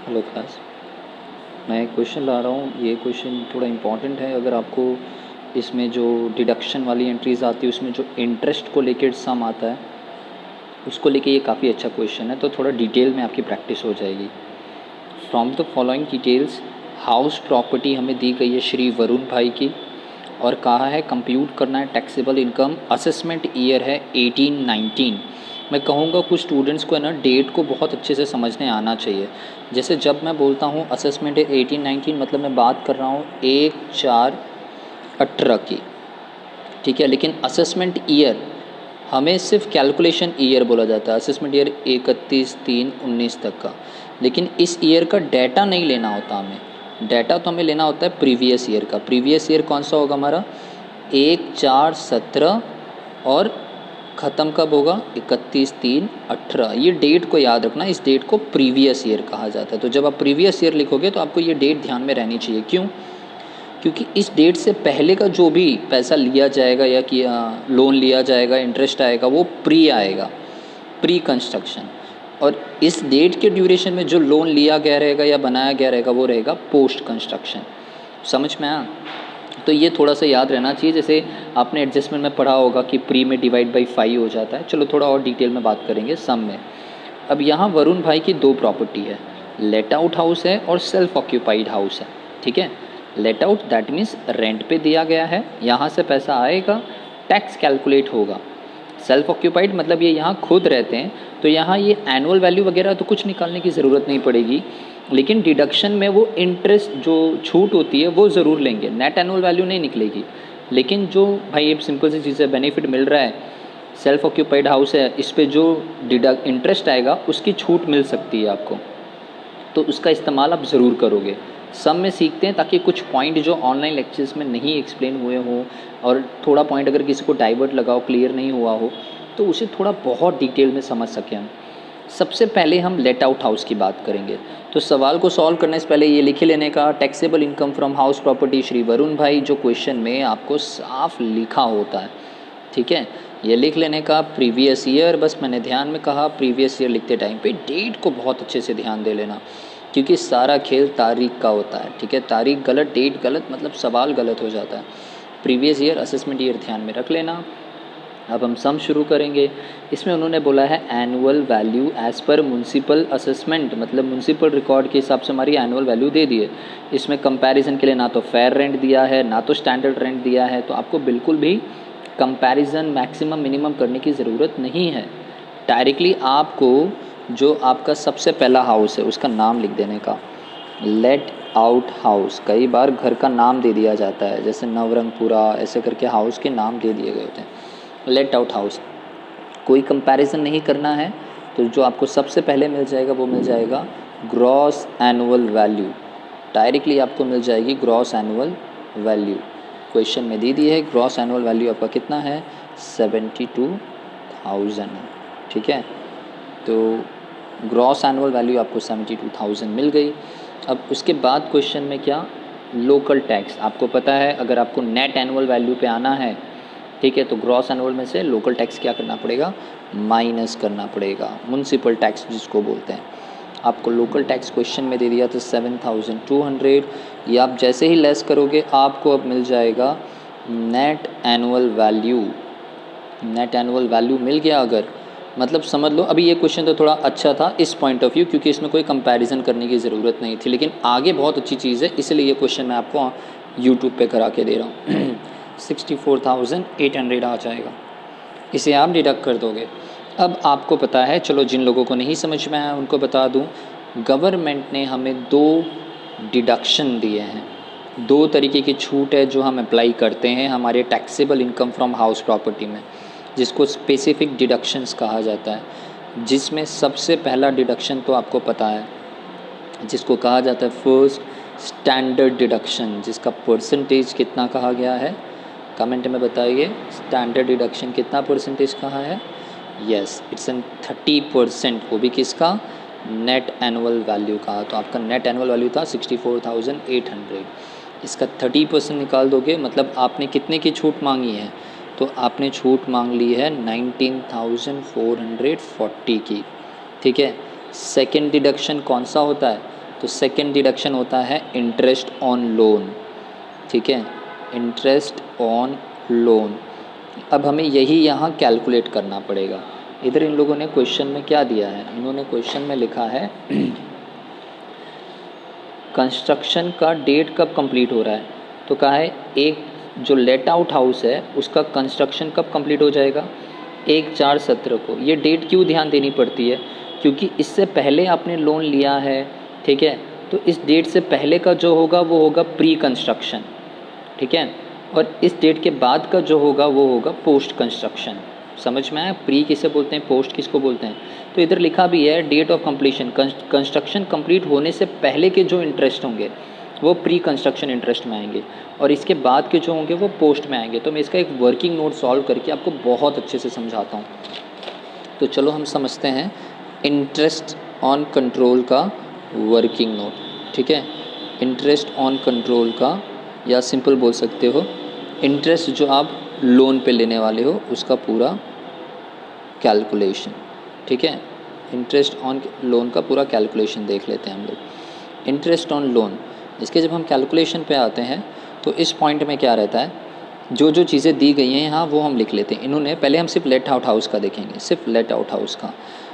Hello class, मैं एक question ला रहा हूँ। ये क्वेश्चन थोड़ा इम्पॉर्टेंट है। अगर आपको इसमें जो डिडक्शन वाली एंट्रीज आती है उसमें जो इंटरेस्ट को लेकर सम आता है उसको लेके ये काफ़ी अच्छा क्वेश्चन है, तो थोड़ा डिटेल में आपकी प्रैक्टिस हो जाएगी। From the following details, house property हमें दी गई है श्री वरुण भाई की, और कहा है कंप्यूट करना है टैक्सेबल इनकम। असेसमेंट ईयर है 1819। मैं कहूँगा कुछ स्टूडेंट्स को है ना डेट को बहुत अच्छे से समझने आना चाहिए। जैसे जब मैं बोलता हूँ असेसमेंट 1819 मतलब मैं बात कर रहा हूँ 1/4/18 की, ठीक है। लेकिन असेसमेंट ईयर हमें सिर्फ कैलकुलेशन ईयर बोला जाता है, असेसमेंट ईयर 31/3/19 तक का। लेकिन इस ईयर का डाटा नहीं लेना होता हमें। डाटा तो हमें लेना होता है प्रीवियस ईयर का। प्रीवियस ईयर कौन सा होगा हमारा? 1/4/17, और ख़त्म कब होगा? 31/3/18। ये डेट को याद रखना, इस डेट को प्रीवियस ईयर कहा जाता है। तो जब आप प्रीवियस ईयर लिखोगे तो आपको ये डेट ध्यान में रहनी चाहिए। क्यों? क्योंकि इस डेट से पहले का जो भी पैसा लिया जाएगा या कि लोन लिया जाएगा, इंटरेस्ट आएगा, वो प्री आएगा, प्री कंस्ट्रक्शन। और इस डेट के ड्यूरेशन में जो लोन लिया गया रहेगा या बनाया गया रहेगा वो रहेगा पोस्ट कंस्ट्रक्शन। समझ में आया? तो ये थोड़ा सा याद रहना चाहिए। जैसे आपने एडजस्टमेंट में पढ़ा होगा कि प्री में डिवाइड बाई 5 हो जाता है। चलो थोड़ा और डिटेल में बात करेंगे सम में। अब यहाँ वरुण भाई की दो प्रॉपर्टी है, लेट आउट हाउस है और सेल्फ ऑक्यूपाइड हाउस है, ठीक है। Let out that means rent पे दिया गया है, यहाँ से पैसा आएगा, टैक्स कैलकुलेट होगा। सेल्फ ऑक्यूपाइड मतलब ये यहाँ खुद रहते हैं, तो यहाँ ये एनुअल वैल्यू वगैरह तो कुछ निकालने की ज़रूरत नहीं पड़ेगी, लेकिन डिडक्शन में वो इंटरेस्ट जो छूट होती है वो ज़रूर लेंगे। नेट एनुअल वैल्यू नहीं निकलेगी। लेकिन जो भाई ये सिंपल सी चीज़ है, बेनिफिट मिल रहा है, सेल्फ ऑक्यूपाइड हाउस है, इस पर जो इंटरेस्ट आएगा उसकी छूट मिल सकती है आपको, तो उसका इस्तेमाल आप ज़रूर करोगे। सब में सीखते हैं ताकि कुछ पॉइंट जो ऑनलाइन लेक्चर्स में नहीं एक्सप्लेन हुए हों, और थोड़ा पॉइंट अगर किसी को डाइवर्ट लगाओ, क्लियर नहीं हुआ हो, तो उसे थोड़ा बहुत डिटेल में समझ सकें हम। सबसे पहले हम लेट आउट हाउस की बात करेंगे। तो सवाल को सॉल्व करने से पहले ये लिखे लेने का, taxable income from house property Shri Varun भाई, जो क्वेश्चन में आपको साफ लिखा होता है, ठीक है। ये लिख लेने का प्रीवियस ईयर, बस मैंने ध्यान में कहा प्रीवियस ईयर लिखते टाइम पे डेट को बहुत अच्छे से ध्यान दे लेना, क्योंकि सारा खेल तारीख का होता है, ठीक है। तारीख गलत, डेट गलत, मतलब सवाल गलत हो जाता है। प्रीवियस ईयर, असेसमेंट ईयर ध्यान में रख लेना। अब हम सम शुरू करेंगे। इसमें उन्होंने बोला है annual value as per municipal assessment, मतलब म्यूनसिपल रिकॉर्ड के हिसाब से हमारी एनुअल वैल्यू दे दी है। इसमें कंपैरिजन के लिए ना तो फेयर रेंट दिया है ना तो स्टैंडर्ड रेंट दिया है, तो आपको बिल्कुल भी कंपैरिजन मैक्सिमम मिनिमम करने की ज़रूरत नहीं है। डायरेक्टली आपको जो आपका सबसे पहला हाउस है उसका नाम लिख देने का, लेट आउट हाउस। कई बार घर का नाम दे दिया जाता है, जैसे नवरंगपुरा, ऐसे करके हाउस के नाम दे दिए गए होते हैं। लेट आउट हाउस, कोई कंपैरिजन नहीं करना है, तो जो आपको सबसे पहले मिल जाएगा वो मिल जाएगा ग्रॉस एनुअल वैल्यू। डायरेक्टली आपको मिल जाएगी ग्रॉस एनुअल वैल्यू। क्वेश्चन में दी दी है ग्रॉस एनुअल वैल्यू आपका कितना है? 72,000 है, ठीक है। तो ग्रॉस एनुअल वैल्यू आपको 72,000 मिल गई। अब उसके बाद क्वेश्चन में क्या? Local tax. आपको पता है अगर आपको नेट एनुअल वैल्यू पे आना है, ठीक है, तो ग्रॉस एनुअल में से लोकल टैक्स क्या करना पड़ेगा? माइनस करना पड़ेगा, म्यूनसिपल टैक्स जिसको बोलते हैं। आपको लोकल टैक्स क्वेश्चन में दे दिया तो 7,200, ये आप जैसे ही लेस करोगे आपको अब मिल जाएगा net annual value. Net annual value मिल गया अगर, मतलब समझ लो अभी ये क्वेश्चन तो थोड़ा अच्छा था इस पॉइंट ऑफ व्यू, क्योंकि इसमें कोई कंपैरिजन करने की ज़रूरत नहीं थी, लेकिन आगे बहुत अच्छी चीज़ है, इसलिए ये क्वेश्चन मैं आपको यूट्यूब पे करा के दे रहा हूँ। 64,800 आ जाएगा, इसे आप डिडक्ट कर दोगे। अब आपको पता है, चलो जिन लोगों को नहीं समझ में आया उनको बता दूं, गवर्नमेंट ने हमें 2 डिडक्शन दिए हैं, 2 तरीके की छूट है जो हम अप्लाई करते हैं हमारे taxable income from house property में, जिसको स्पेसिफिक डिडक्शंस कहा जाता है। जिसमें सबसे पहला डिडक्शन तो आपको पता है, जिसको कहा जाता है फर्स्ट स्टैंडर्ड डिडक्शन, जिसका परसेंटेज कितना कहा गया है? कमेंट में बताइए, स्टैंडर्ड डिडक्शन कितना परसेंटेज कहा है? यस, इट्स एन 30%, वो भी किसका? नेट एनुअल वैल्यू का। तो आपका नेट एनुअल वैल्यू था 64,800, इसका 30% निकाल दोगे, मतलब आपने कितने की छूट मांगी है? तो आपने छूट मांग ली है 19,440 की, ठीक है। सेकेंड डिडक्शन कौन सा होता है? तो सेकंड डिडक्शन होता है इंटरेस्ट ऑन लोन, ठीक है, इंटरेस्ट ऑन लोन। अब हमें यही यहाँ कैलकुलेट करना पड़ेगा। इधर इन लोगों ने क्वेश्चन में क्या दिया है, इन्होंने क्वेश्चन में लिखा है कंस्ट्रक्शन का डेट कब कंप्लीट हो रहा है, तो कहा है एक जो लेट आउट हाउस है उसका कंस्ट्रक्शन कब कंप्लीट हो जाएगा, 1/4/17 को। ये डेट क्यों ध्यान देनी पड़ती है, क्योंकि इससे पहले आपने लोन लिया है, ठीक है, तो इस डेट से पहले का जो होगा वो होगा प्री कंस्ट्रक्शन, ठीक है, और इस डेट के बाद का जो होगा वो होगा पोस्ट कंस्ट्रक्शन। समझ में आया, प्री किसे बोलते हैं, पोस्ट किसको बोलते हैं। तो इधर लिखा भी है date of completion, construction complete होने से पहले के जो इंटरेस्ट होंगे वो प्री कंस्ट्रक्शन इंटरेस्ट में आएंगे और इसके बाद के जो होंगे वो पोस्ट में आएंगे। तो मैं इसका एक वर्किंग नोट सॉल्व करके आपको बहुत अच्छे से समझाता हूँ। तो चलो हम समझते हैं इंटरेस्ट ऑन कंट्रोल का वर्किंग नोट, ठीक है। इंटरेस्ट ऑन कंट्रोल का, या सिंपल बोल सकते हो इंटरेस्ट जो आप लोन पे लेने वाले हो उसका पूरा कैलकुलेशन, ठीक है। इंटरेस्ट ऑन लोन का पूरा कैलकुलेशन देख लेते हैं हम लोग। इंटरेस्ट ऑन लोन, इसके जब हम कैलकुलेशन पे आते हैं तो इस पॉइंट में क्या रहता है, जो जो चीज़ें दी गई हैं यहाँ वो हम लिख लेते हैं। इन्होंने पहले हम सिर्फ लेट आउट हाउस का देखेंगे, सिर्फ लेट आउट हाउस का।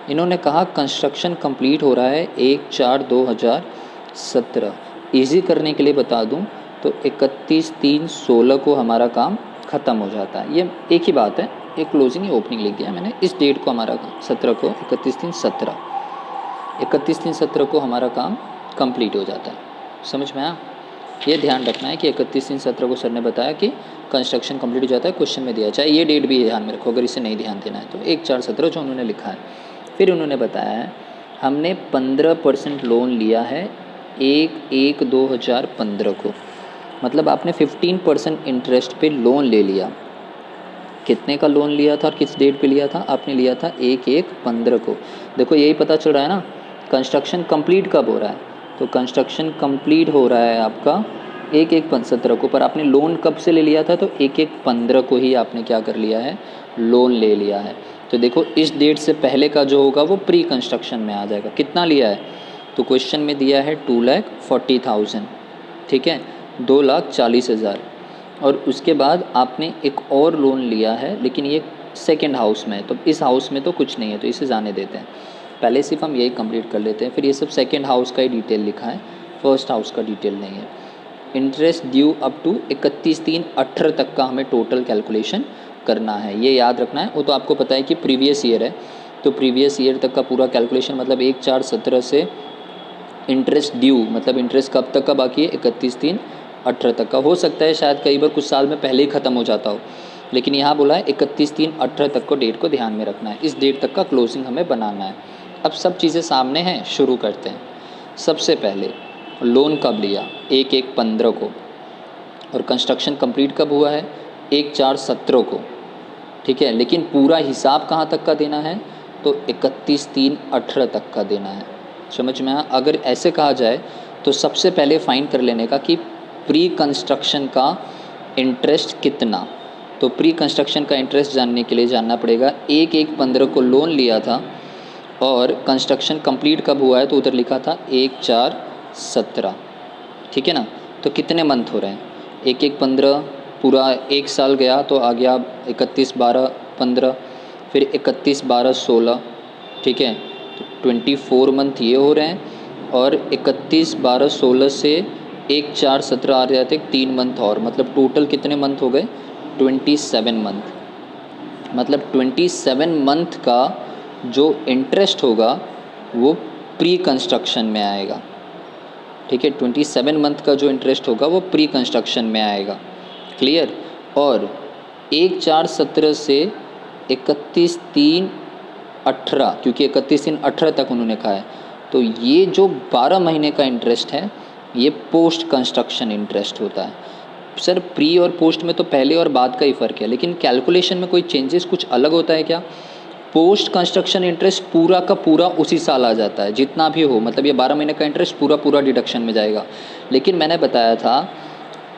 इन्होंने कहा कंस्ट्रक्शन कंप्लीट हो रहा है 1/4/2017। ईजी करने के लिए बता दूँ तो 31/3/16 को हमारा काम ख़त्म हो जाता है। ये एक ही बात है, एक क्लोजिंग या ओपनिंग लिख दिया मैंने। इस डेट को हमारा 17 को 31/3/17 को हमारा काम कंप्लीट हो जाता है। समझ में आया, ये ध्यान रखना है कि 31/3/17 को सर ने बताया कि कंस्ट्रक्शन कंप्लीट हो जाता है, क्वेश्चन में दिया, चाहे ये डेट भी ध्यान में रखो अगर इसे नहीं ध्यान देना है तो। 1/4/17 जो उन्होंने लिखा है। फिर उन्होंने बताया है हमने 15% लोन लिया है 1/1/2015 को, मतलब आपने 15% इंटरेस्ट पे लोन ले लिया। कितने का लोन लिया था और किस डेट पे लिया था, आपने लिया था 1/1/15 को। देखो यही पता चल रहा है ना कंस्ट्रक्शन कंप्लीट कब हो रहा है, तो कंस्ट्रक्शन कंप्लीट हो रहा है आपका 1/1/17 को, पर आपने लोन कब से ले लिया था, तो 1/1/15 को ही आपने क्या कर लिया है, लोन ले लिया है। तो देखो इस डेट से पहले का जो होगा वो प्री कंस्ट्रक्शन में आ जाएगा। कितना लिया है, तो क्वेश्चन में दिया है 2,40,000, ठीक है, 2,40,000। और उसके बाद आपने एक और लोन लिया है, लेकिन ये सेकंड हाउस में है, तो इस हाउस में तो कुछ नहीं है तो इसे जाने देते हैं। पहले सिर्फ हम यही कंप्लीट कर लेते हैं, फिर ये सब सेकंड हाउस का ही डिटेल लिखा है, फर्स्ट हाउस का डिटेल नहीं है। इंटरेस्ट ड्यू अप टू 31/3/18 तक का हमें टोटल कैलकुलेशन करना है, ये याद रखना है। वो तो आपको पता है कि प्रीवियस ईयर है, तो प्रीवियस ईयर तक का पूरा कैलकुलेशन मतलब 1/4/17 से इंटरेस्ट ड्यू, मतलब इंटरेस्ट कब तक का बाकी है, 31/3/18 तक का। हो सकता है शायद कई बार कुछ साल में पहले ही ख़त्म हो जाता हो, लेकिन यहाँ बोला है 31/3/18 तक को डेट को ध्यान में रखना है। इस डेट तक का क्लोजिंग हमें बनाना है। अब सब चीज़ें सामने हैं, शुरू करते हैं। सबसे पहले लोन कब लिया, 1/1/15 को, और कंस्ट्रक्शन कंप्लीट कब हुआ है, 1/4/17 को, ठीक है। लेकिन पूरा हिसाब कहाँ तक का देना है, तो 31/3/18 तक का देना है। समझ में आया। अगर ऐसे कहा जाए तो सबसे पहले फाइंड कर लेने का कि प्री कंस्ट्रक्शन का इंटरेस्ट कितना, तो प्री कंस्ट्रक्शन का इंटरेस्ट जानने के लिए जानना पड़ेगा 1/1/15 को लोन लिया था और कंस्ट्रक्शन कंप्लीट कब हुआ है, तो उधर लिखा था 1/4/17, ठीक है ना। तो कितने मंथ हो रहे हैं, 1/1/15 पूरा एक साल गया तो आ गया 31/12/15, फिर 31/12/16, ठीक है, तो 24 मंथ ये हो रहे हैं, और 31/12/16 से 1/4/17 आ जाते 3 मंथ और, मतलब टोटल कितने मंथ हो गए, 27 मंथ। मतलब 27 मंथ का जो इंटरेस्ट होगा वो प्री कंस्ट्रक्शन में आएगा, ठीक है। 27 मंथ का जो इंटरेस्ट होगा वो प्री कंस्ट्रक्शन में आएगा, क्लियर। और 1/4/17 से 31/3/18, क्योंकि 31/3/18 तक उन्होंने कहा है, तो ये जो 12 महीने का इंटरेस्ट है ये पोस्ट कंस्ट्रक्शन इंटरेस्ट होता है। सर प्री और पोस्ट में तो पहले और बाद का ही फ़र्क है, लेकिन कैलकुलेशन में कोई चेंजेस कुछ अलग होता है क्या। पोस्ट कंस्ट्रक्शन इंटरेस्ट पूरा का पूरा उसी साल आ जाता है, जितना भी हो, मतलब ये 12 महीने का इंटरेस्ट पूरा पूरा डिडक्शन में जाएगा। लेकिन मैंने बताया था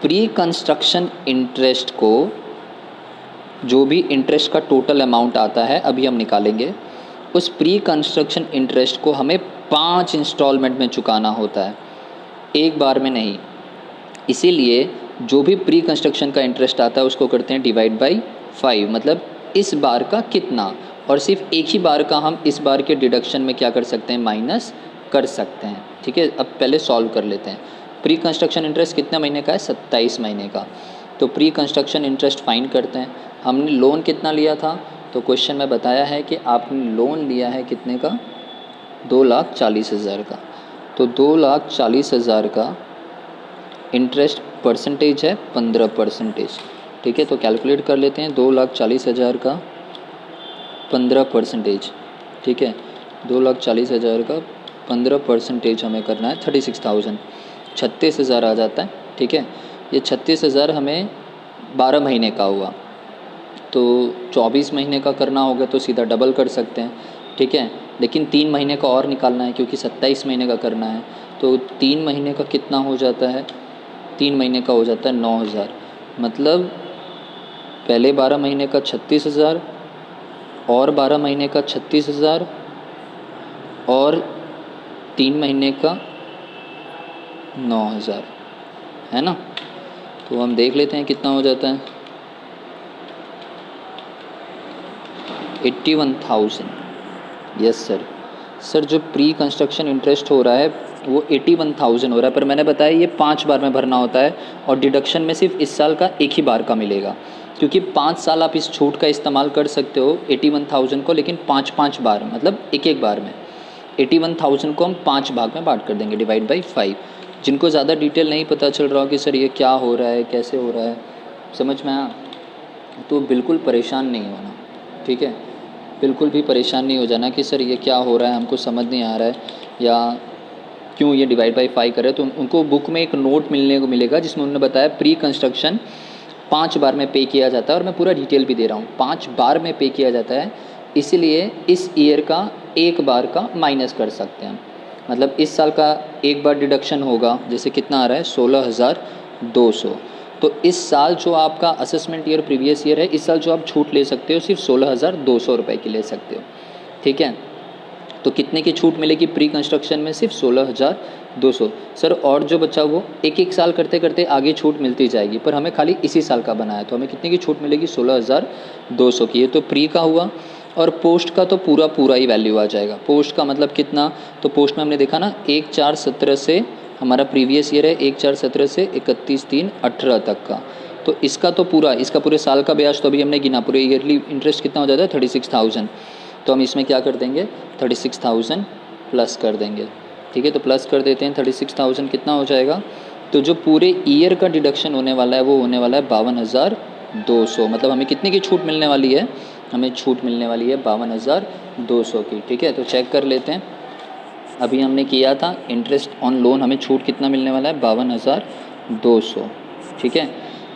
प्री कंस्ट्रक्शन इंटरेस्ट को, जो भी इंटरेस्ट का टोटल अमाउंट आता है अभी हम निकालेंगे, उस प्री कंस्ट्रक्शन इंटरेस्ट को हमें 5 इंस्टॉलमेंट में चुकाना होता है, एक बार में नहीं। इसीलिए जो भी प्री कंस्ट्रक्शन का इंटरेस्ट आता है उसको करते हैं डिवाइड बाई 5, मतलब इस बार का कितना, और सिर्फ एक ही बार का हम इस बार के डिडक्शन में क्या कर सकते हैं, माइनस कर सकते हैं। ठीक है, अब पहले सॉल्व कर लेते हैं। प्री कंस्ट्रक्शन इंटरेस्ट कितने महीने का है, 27 महीने का। तो प्री कंस्ट्रक्शन इंटरेस्ट फाइंड करते हैं। हमने लोन कितना लिया था, तो क्वेश्चन में बताया है कि आपने लोन लिया है कितने का, 2,40,000 का। तो 2,40,000 का इंटरेस्ट परसेंटेज है 15%। ठीक है, तो कैलकुलेट कर लेते हैं 2,40,000 का 15%। ठीक है, 2,40,000 का 15% हमें करना है 36,000, 36,000 आ जाता है। ठीक है, ये 36,000 हमें 12 महीने का हुआ, तो 24 महीने का करना होगा तो सीधा डबल कर सकते हैं। ठीक है, लेकिन 3 महीने का और निकालना है क्योंकि 27 महीने का करना है। तो 3 महीने का कितना हो जाता है, 3 महीने का हो जाता है 9,000। मतलब पहले 12 महीने का 36,000 और 12 महीने का 36,000 और 3 महीने का 9,000, है ना। तो हम देख लेते हैं कितना हो जाता है, 81,000। Yes sir. सर जो प्री कंस्ट्रक्शन इंटरेस्ट हो रहा है वो 81,000 हो रहा है, पर मैंने बताया ये 5 बार में भरना होता है और डिडक्शन में सिर्फ इस साल का एक ही बार का मिलेगा, क्योंकि 5 साल आप इस छूट का इस्तेमाल कर सकते हो 81,000 को, लेकिन 5-5 बार, मतलब एक बार में 81,000 को हम 5 भाग में बांट कर देंगे डिवाइड बाई 5। जिनको ज़्यादा डिटेल नहीं पता चल रहा हो कि सर ये क्या हो रहा है, कैसे हो रहा है, समझ में आया, तो बिल्कुल परेशान नहीं होना। ठीक है, बिल्कुल भी परेशान नहीं हो जाना कि सर ये क्या हो रहा है, हमको समझ नहीं आ रहा है, या क्यों ये डिवाइड बाई 5 करे। तो उनको बुक में एक नोट मिलने को मिलेगा जिसमें उन्होंने बताया प्री कंस्ट्रक्शन 5 बार में पे किया जाता है, और मैं पूरा डिटेल भी दे रहा हूँ, 5 बार में पे किया जाता है, इसलिए इस ईयर का एक बार का माइनस कर सकते हैं। मतलब इस साल का एक बार डिडक्शन होगा, जैसे कितना आ रहा है 16,200, तो इस साल जो आपका असेसमेंट ईयर प्रीवियस ईयर है, इस साल जो आप छूट ले सकते हो सिर्फ 16,200 रुपये की ले सकते हो। ठीक है, तो कितने की छूट मिलेगी प्री कंस्ट्रक्शन में, सिर्फ 16,200। सर और जो बच्चा वो एक साल करते करते आगे छूट मिलती जाएगी, पर हमें खाली इसी साल का बनाया, तो हमें कितने की छूट मिलेगी, 16,200 की। ये तो प्री का हुआ, और पोस्ट का तो पूरा ही वैल्यू आ जाएगा। पोस्ट का मतलब कितना, तो पोस्ट में हमने देखा ना 1/4/17 से हमारा प्रीवियस ईयर है, 1/4/17 से 31/3/18 तक का, तो इसका तो इसका पूरे साल का ब्याज तो अभी हमने गिना, पूरे ईयरली इंटरेस्ट कितना हो जाता है 36,000। तो हम इसमें क्या कर देंगे 36,000 प्लस कर देंगे। ठीक है, तो प्लस कर देते हैं 36,000 कितना हो जाएगा, तो जो पूरे ईयर का डिडक्शन होने वाला है वो होने वाला है 52,200। मतलब हमें कितने की छूट मिलने वाली है, हमें छूट मिलने वाली है 52,200 की। ठीक है, तो चेक कर लेते हैं। अभी हमने किया था इंटरेस्ट ऑन लोन, हमें छूट कितना मिलने वाला है 52,200। ठीक है,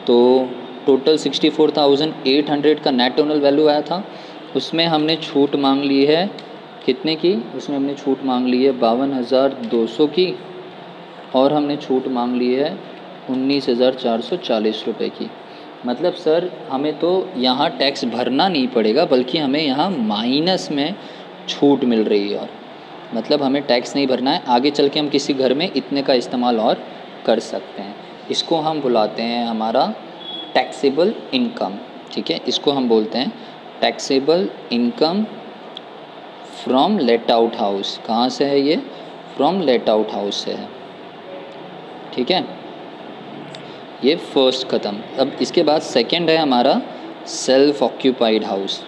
तो टोटल 64,800 का नेट टोनल वैल्यू आया था, उसमें हमने छूट मांग ली है कितने की, उसमें हमने छूट मांग ली है 52,200 की, और हमने छूट मांग ली है 19,440 रुपये की। मतलब सर हमें तो यहाँ टैक्स भरना नहीं पड़ेगा, बल्कि हमें यहाँ माइनस में छूट मिल रही है, और मतलब हमें टैक्स नहीं भरना है। आगे चल के हम किसी घर में इतने का इस्तेमाल और कर सकते हैं। इसको हम बुलाते हैं हमारा टैक्सेबल इनकम। ठीक है, इसको हम बोलते हैं taxable income from let out house. कहाँ से है ये, फ्रॉम लेट आउट हाउस से है। ठीक है, ये फर्स्ट ख़त्म। अब इसके बाद सेकंड है हमारा self occupied house.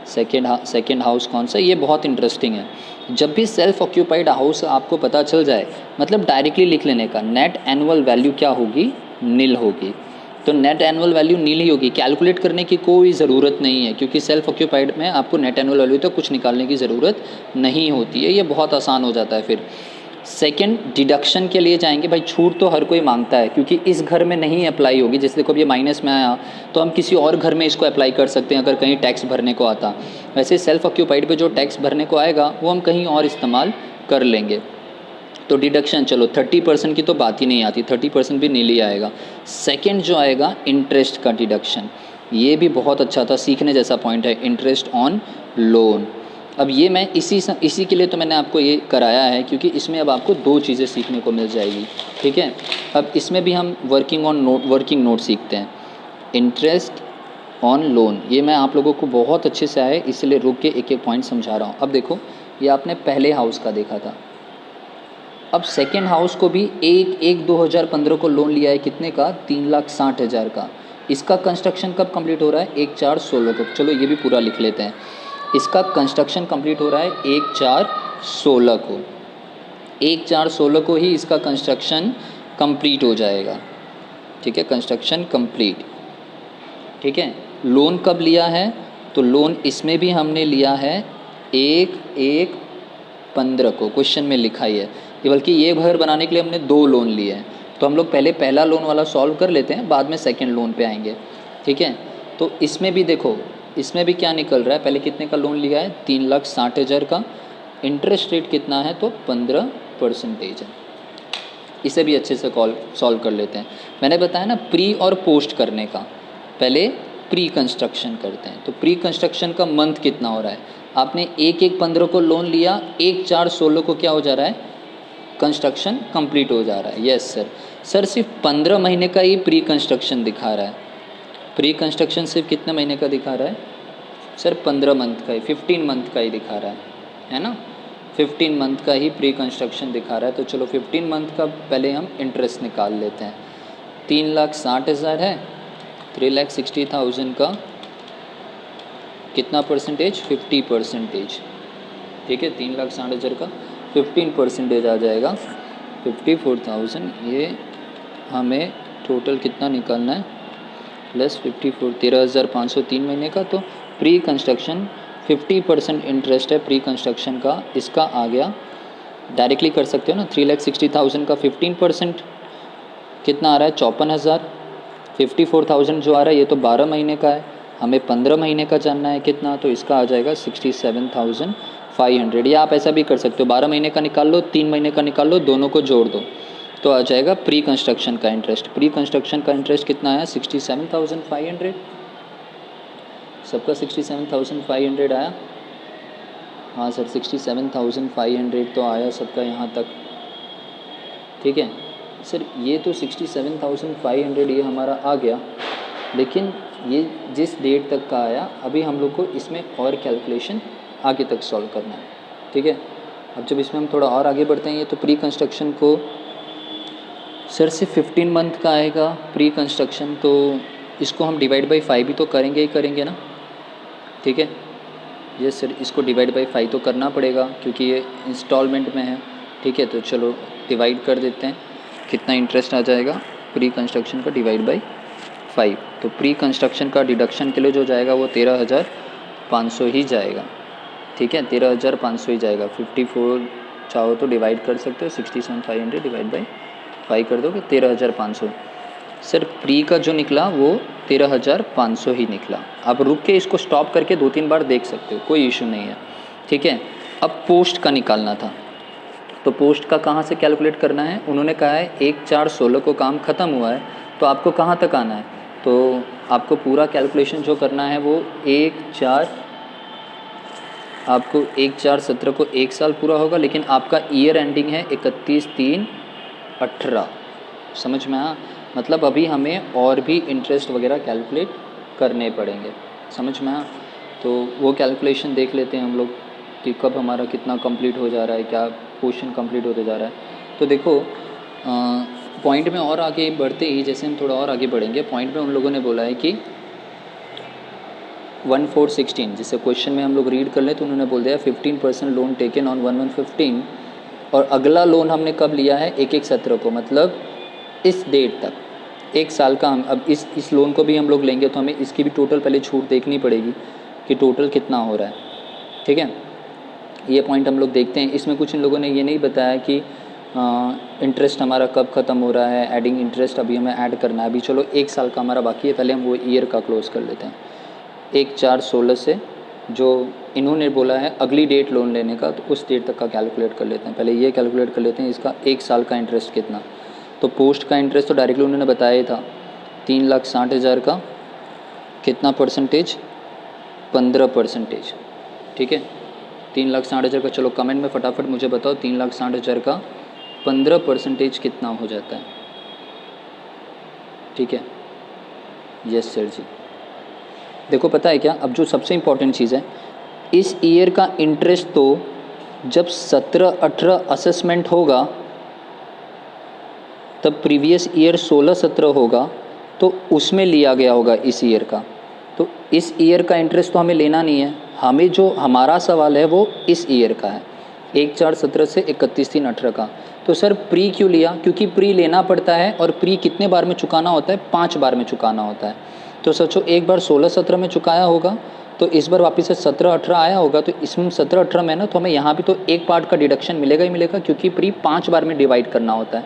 Second house कौन सा, ये बहुत इंटरेस्टिंग है। जब भी सेल्फ ऑक्यूपाइड हाउस आपको पता चल जाए, मतलब डायरेक्टली लिख लेने का, नेट एनुअल वैल्यू क्या होगी, नील होगी। तो नेट एनुअल वैल्यू नील ही होगी, कैलकुलेट करने की कोई ज़रूरत नहीं है, क्योंकि सेल्फ ऑक्यूपाइड में आपको नेट एनुअल वैल्यू तो कुछ निकालने की ज़रूरत नहीं होती है, ये बहुत आसान हो जाता है। फिर सेकंड डिडक्शन के लिए जाएंगे। भाई छूट तो हर कोई मांगता है, क्योंकि इस घर में नहीं अप्लाई होगी। जैसे देखो अब ये माइनस में आया, तो हम किसी और घर में इसको अप्लाई कर सकते हैं अगर कहीं टैक्स भरने को आता। वैसे सेल्फ ऑक्यूपाइड पे जो टैक्स भरने को आएगा वो हम कहीं और इस्तेमाल कर लेंगे। तो डिडक्शन चलो 30% की तो बात ही नहीं आती, 30% भी नील ही आएगा। सेकेंड जो आएगा इंटरेस्ट का डिडक्शन, ये भी बहुत अच्छा था, सीखने जैसा पॉइंट है। इंटरेस्ट ऑन लोन, अब ये मैं इसी के लिए तो मैंने आपको ये कराया है, क्योंकि इसमें अब आपको दो चीज़ें सीखने को मिल जाएगी, ठीक है। अब इसमें भी हम वर्किंग नोट सीखते हैं। इंटरेस्ट ऑन लोन, ये मैं आप लोगों को बहुत अच्छे से आए इसलिए रुक के एक एक पॉइंट समझा रहा हूँ। अब देखो, ये आपने पहले हाउस का देखा था, अब सेकेंड हाउस को भी 1/1/2015 को लोन लिया है, कितने का? 3,60,000 का। इसका कंस्ट्रक्शन कब कंप्लीट हो रहा है? 1/4/16 को। चलो ये भी पूरा लिख लेते हैं। इसका कंस्ट्रक्शन कंप्लीट हो रहा है 1/4/16 को। 1/4/16 को ही इसका कंस्ट्रक्शन कंप्लीट हो जाएगा, ठीक है, कंस्ट्रक्शन कंप्लीट, ठीक है। लोन कब लिया है? तो लोन इसमें भी हमने लिया है 1/1/15 को, क्वेश्चन में लिखा ही है। बल्कि ये घर बनाने के लिए हमने 2 लोन लिए हैं, तो हम लोग पहले पहला लोन वाला सॉल्व कर लेते हैं, बाद में सेकंड लोन पे आएंगे, ठीक है। तो इसमें भी देखो, इसमें भी क्या निकल रहा है, पहले कितने का लोन लिया है? 3,60,000 का। इंटरेस्ट रेट कितना है? तो 15% है। इसे भी अच्छे से सॉल्व कर लेते हैं। मैंने बताया ना प्री और पोस्ट करने का, पहले प्री कंस्ट्रक्शन करते हैं। तो प्री कंस्ट्रक्शन का मंथ कितना हो रहा है? आपने 1/1/15 को लोन लिया, 1/4/16 को क्या हो जा रहा है? कंस्ट्रक्शन कंप्लीट हो जा रहा है। यस सर सिर्फ 15 महीने का ही प्री कंस्ट्रक्शन दिखा रहा है। प्री कंस्ट्रक्शन सिर्फ कितने महीने का दिखा रहा है? सर 15 मंथ का ही, 15 मंथ का ही दिखा रहा है ना। 15 मंथ का ही प्री कंस्ट्रक्शन दिखा रहा है। तो चलो 15 मंथ का पहले हम इंटरेस्ट निकाल लेते हैं। 3,60,000 है, 3,60,000 का कितना परसेंटेज? 50%, ठीक है। 3,60,000 का 15% आ जाएगा, 54,000। ये हमें टोटल कितना निकालना है? प्लस 54, 13,500 3 महीने का। तो प्री कंस्ट्रक्शन 50% इंटरेस्ट है प्री कंस्ट्रक्शन का, इसका आ गया। डायरेक्टली कर सकते हो ना, 3,60,000 का 15% कितना आ रहा है? 54,000। 54,000 जो आ रहा है ये तो 12 महीने का है, हमें 15 महीने का जानना है कितना, तो इसका आ जाएगा 67,500। या आप ऐसा भी कर सकते हो, 12 महीने का निकाल लो, 3 महीने का निकाल लो, दोनों को जोड़ दो तो आ जाएगा प्री कंस्ट्रक्शन का इंटरेस्ट। प्री कंस्ट्रक्शन का इंटरेस्ट कितना आया? 67,500। सबका 67,500 आया। हाँ सर 67,500 तो आया सबका यहाँ तक, ठीक है सर। ये तो 67,500 ये हमारा आ गया, लेकिन ये जिस डेट तक का आया, अभी हम लोग को इसमें और कैलकुलेशन आगे तक सॉल्व करना है, ठीक है। अब जब इसमें हम थोड़ा और आगे बढ़ते हैं, ये तो प्री कंस्ट्रक्शन को सर से 15 मंथ का आएगा प्री कंस्ट्रक्शन, तो इसको हम डिवाइड बाई 5 भी तो करेंगे ही करेंगे ना, ठीक है। ये सर इसको डिवाइड बाई 5 तो करना पड़ेगा क्योंकि ये इंस्टॉलमेंट में है, ठीक है। तो चलो डिवाइड कर देते हैं, कितना इंटरेस्ट आ जाएगा प्री कंस्ट्रक्शन का डिवाइड बाई 5। तो प्री कंस्ट्रक्शन का डिडक्शन के लिए जो जाएगा वो 13,500 ही जाएगा, ठीक है। 13,500 ही जाएगा। 54 चाहो तो डिवाइड कर सकते हो, 67,500 डिवाइड बाई 5 कर दोगे 13,500। सर प्री का जो निकला वो 13,500 ही निकला। आप रुक के इसको स्टॉप करके 2-3 बार देख सकते हो, कोई इशू नहीं है, ठीक है। अब पोस्ट का निकालना था, तो पोस्ट का कहाँ से कैलकुलेट करना है? उन्होंने कहा है 1/4/16 को काम ख़त्म हुआ है, तो आपको कहाँ तक आना है? तो आपको पूरा कैलकुलेशन जो करना है वो 1/4/17 को 1 साल पूरा होगा, लेकिन आपका ईयर एंडिंग है 31/3/18। समझ में आया? मतलब अभी हमें और भी इंटरेस्ट वगैरह कैलकुलेट करने पड़ेंगे, समझ में आया? तो वो कैलकुलेशन देख लेते हैं हम लोग कि कब हमारा कितना कंप्लीट हो जा रहा है, क्या पोर्शन कंप्लीट होते जा रहा है। तो देखो पॉइंट में और आगे बढ़ते ही, जैसे हम थोड़ा और आगे बढ़ेंगे, पॉइंट में उन लोगों ने बोला है कि 1/4/16, जिससे क्वेश्चन में हम लोग रीड कर लें तो उन्होंने बोल दिया 15% लोन टेकन ऑन 1/1/15, और अगला लोन हमने कब लिया है? 1/1/17 को, मतलब इस डेट तक 1 साल का। हम अब इस लोन को भी हम लोग लेंगे तो हमें इसकी भी टोटल पहले छूट देखनी पड़ेगी कि टोटल कितना हो रहा है, ठीक है। ये पॉइंट हम लोग देखते हैं। इसमें कुछ इन लोगों ने ये नहीं बताया कि इंटरेस्ट हमारा कब ख़त्म हो रहा है, एडिंग इंटरेस्ट अभी हमें ऐड करना है। अभी चलो 1 साल का हमारा बाकी है, पहले हम वो ईयर का क्लोज़ कर लेते हैं। 1/4/16 से जो इन्होंने बोला है अगली डेट लोन लेने का, तो उस डेट तक का कैलकुलेट कर लेते हैं। पहले ये कैलकुलेट कर लेते हैं इसका 1 साल का इंटरेस्ट कितना। तो पोस्ट का इंटरेस्ट तो डायरेक्टली उन्होंने बताया ही था, 3,60,000 का कितना परसेंटेज? 15%, ठीक है। 3,60,000 का, चलो कमेंट में फटाफट मुझे बताओ 3,60,000 का 15% कितना हो जाता है। ठीक है, यस सर जी। देखो पता है क्या, अब जो सबसे इम्पोर्टेंट चीज़ है, इस ईयर का इंटरेस्ट तो जब 17-18 असेसमेंट होगा तब प्रीवियस ईयर 16-17 होगा तो उसमें लिया गया होगा इस ईयर का। तो इस ईयर का इंटरेस्ट तो हमें लेना नहीं है, हमें जो हमारा सवाल है वो इस ईयर का है, 1/4/17 से 31/3/18 का। तो सर प्री क्यों लिया? क्योंकि प्री लेना पड़ता है और प्री कितने बार में चुकाना होता है? 5 बार में चुकाना होता है। तो सोचो एक बार 16-17 में चुकाया होगा तो इस बार वापस से 17-18 आया होगा, तो इसमें 17-18 में ना, तो हमें यहाँ भी तो एक पार्ट का डिडक्शन मिलेगा ही मिलेगा, क्योंकि प्री 5 बार में डिवाइड करना होता है।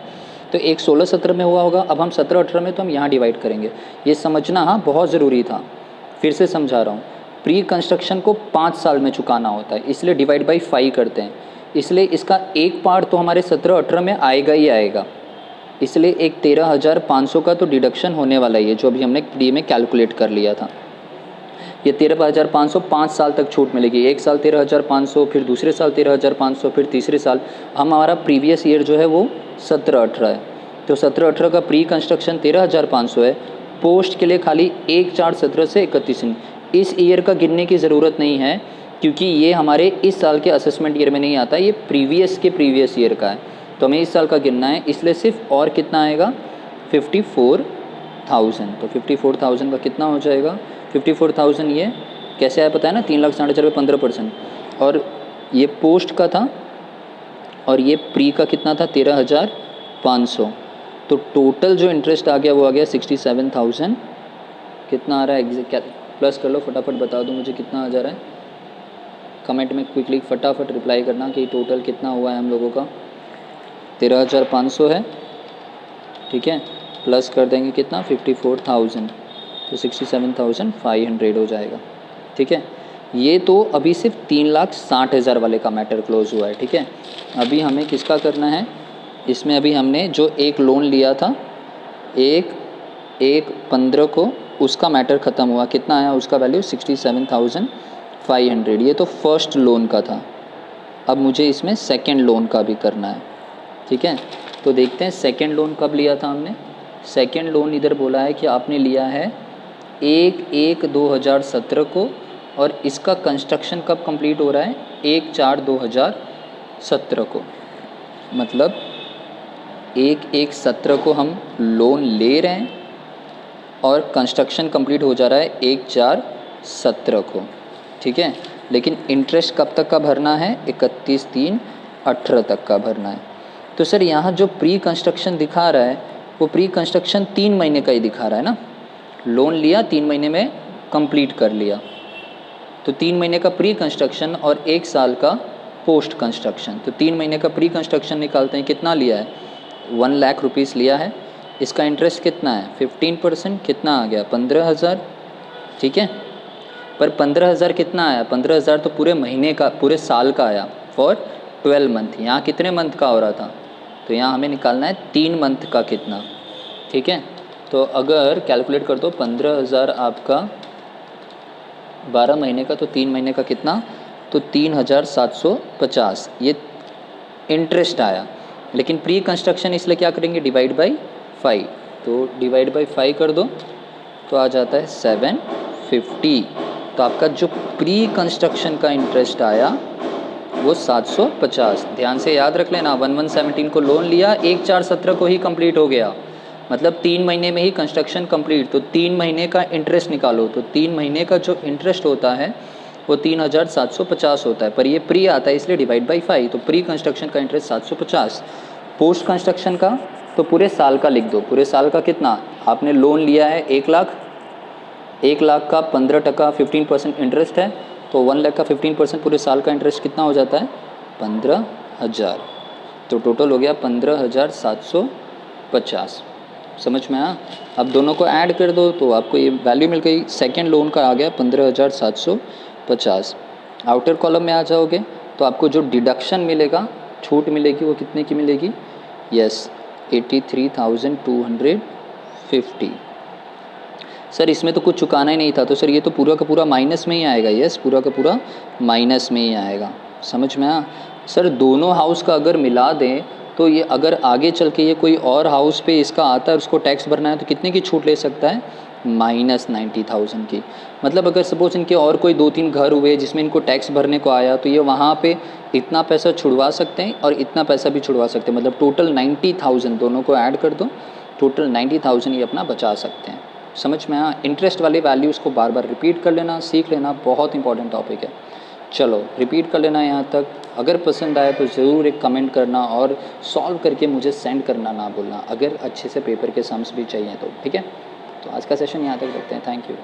तो एक 16-17 में हुआ होगा, अब हम 17-18 में तो हम यहाँ डिवाइड करेंगे। ये समझना हाँ बहुत ज़रूरी था, फिर से समझा रहा हूँ। प्री कंस्ट्रक्शन को 5 साल में चुकाना होता है, इसलिए डिवाइड बाई 5 करते हैं, इसलिए इसका एक पार्ट तो हमारे 17-18 में आएगा ही आएगा, इसलिए एक 13,500 का तो डिडक्शन होने वाला ही है, जो अभी हमने प्री में कैलकुलेट कर लिया था। ये 13,500 5 साल तक छूट मिलेगी, एक साल 13,500, फिर दूसरे साल 13,500, फिर तीसरे साल। हमारा प्रीवियस ईयर जो है वो 17-18 है, तो 17-18 का प्री कंस्ट्रक्शन 13,500 है। पोस्ट के लिए खाली 1/4/17 से 31। इस ईयर का गिनने की ज़रूरत नहीं है, क्योंकि ये हमारे इस साल के असेसमेंट ईयर में नहीं आता, ये प्रीवियस ईयर का है, तो हमें इस साल का गिनना है, इसलिए सिर्फ और कितना आएगा 54,000। तो 54,000 का कितना हो जाएगा? 54,000 ये कैसे आया पता है ना, 3,60,000 पे 15%, और ये पोस्ट का था और ये प्री का कितना था 13,500। तो टोटल जो इंटरेस्ट आ गया वो आ गया 67,000। कितना आ रहा है एग्जैक्ट, प्लस कर लो फटाफट, बता दो मुझे कितना आ जा रहा है। कमेंट में क्विकली फटाफट रिप्लाई करना कि टोटल कितना हुआ है हम लोगों का। 13,500 है, ठीक है, प्लस कर देंगे कितना 54,000, तो 67,500 हो जाएगा। ठीक है, ये तो अभी सिर्फ 3,60,000 वाले का मैटर क्लोज हुआ है। ठीक है, अभी हमें किसका करना है, इसमें अभी हमने जो एक लोन लिया था 1/15 को, उसका मैटर ख़त्म हुआ। कितना आया उसका वैल्यू 67,500। ये तो फर्स्ट लोन का था, अब मुझे इसमें सेकंड लोन का भी करना है। ठीक है, तो देखते हैं सेकंड लोन कब लिया था हमने। सेकंड लोन इधर बोला है कि आपने लिया है 1/1/2017 को, और इसका कंस्ट्रक्शन कब कंप्लीट हो रहा है 1/4/2017 को, मतलब 1/1/17 को हम लोन ले रहे हैं और कंस्ट्रक्शन कंप्लीट हो जा रहा है 1/4/17 को। ठीक है, लेकिन इंटरेस्ट कब तक का भरना है 31/3/18 तक का भरना है। तो सर यहाँ जो प्री कंस्ट्रक्शन दिखा रहा है वो प्री कंस्ट्रक्शन 3 महीने का ही दिखा रहा है ना, लोन लिया 3 महीने में कंप्लीट कर लिया, तो 3 महीने का प्री कंस्ट्रक्शन और 1 साल का पोस्ट कंस्ट्रक्शन। तो 3 महीने का प्री कंस्ट्रक्शन निकालते हैं, कितना लिया है 1 लाख रुपीज़ लिया है, इसका इंटरेस्ट कितना है 15%, कितना आ गया 15,000। ठीक है, पर 15,000 कितना आया, 15,000 तो पूरे महीने का, पूरे साल का आया फॉर 12 मंथ। यहाँ कितने मंथ का हो रहा था, तो यहाँ हमें निकालना है 3 मंथ का कितना। ठीक है, तो अगर कैलकुलेट कर दो 15,000 आपका 12 महीने का, तो 3 महीने का कितना, तो 3,750 ये इंटरेस्ट आया। लेकिन प्री कंस्ट्रक्शन इसलिए क्या करेंगे डिवाइड बाई 5, तो डिवाइड बाई 5 कर दो तो आ जाता है 750। तो आपका जो प्री कंस्ट्रक्शन का इंटरेस्ट आया वो 750। ध्यान से याद रख लेना, 1117 को लोन लिया, 1/4/17 को ही कंप्लीट हो गया, मतलब 3 महीने में ही कंस्ट्रक्शन कंप्लीट, तो 3 महीने का इंटरेस्ट निकालो, तो 3 महीने का जो इंटरेस्ट होता है वो 3,750 होता है, पर ये प्री आता है इसलिए डिवाइड बाई 5, तो प्री कंस्ट्रक्शन का इंटरेस्ट 750। पोस्ट कंस्ट्रक्शन का तो पूरे साल का लिख दो, पूरे साल का कितना आपने लोन लिया है 1 लाख, 1 लाख का 15% 15% इंटरेस्ट है, तो 1 लाख का 15% पूरे साल का इंटरेस्ट कितना हो जाता है 15,000। तो टोटल हो गया 15,750। समझ में आया? अब दोनों को ऐड कर दो तो आपको ये वैल्यू मिल गई। सेकेंड लोन का आ गया 15,750। आउटर कॉलम में आ जाओगे तो आपको जो डिडक्शन मिलेगा, छूट मिलेगी, वो कितने की मिलेगी, यस 83,250। सर इसमें तो कुछ चुकाना ही नहीं था, तो सर ये तो पूरा का पूरा माइनस में ही आएगा। यस, पूरा का पूरा माइनस में ही आएगा। समझ में आया? सर दोनों हाउस का अगर मिला दें तो ये अगर आगे चल के ये कोई और हाउस पे इसका आता है उसको टैक्स भरना है तो कितने की छूट ले सकता है? -90,000 की। मतलब अगर सपोज इनके और कोई 2-3 घर हुए जिसमें इनको टैक्स भरने को आया तो ये वहाँ पे इतना पैसा छुड़वा सकते हैं और इतना पैसा भी छुड़वा सकते हैं। मतलब टोटल 90,000 दोनों को ऐड कर दो, टोटल 90,000 ये अपना बचा सकते हैं। समझ में आया? इंटरेस्ट वाले वैल्यूज़ को बार बार रिपीट कर लेना, सीख लेना, बहुत इंपॉर्टेंट टॉपिक है। चलो रिपीट कर लेना यहाँ तक। अगर पसंद आए तो ज़रूर एक कमेंट करना और सॉल्व करके मुझे सेंड करना ना भूलना, अगर अच्छे से पेपर के सम्स भी चाहिए तो। ठीक है, तो आज का सेशन यहाँ तक रखते हैं। Thank you.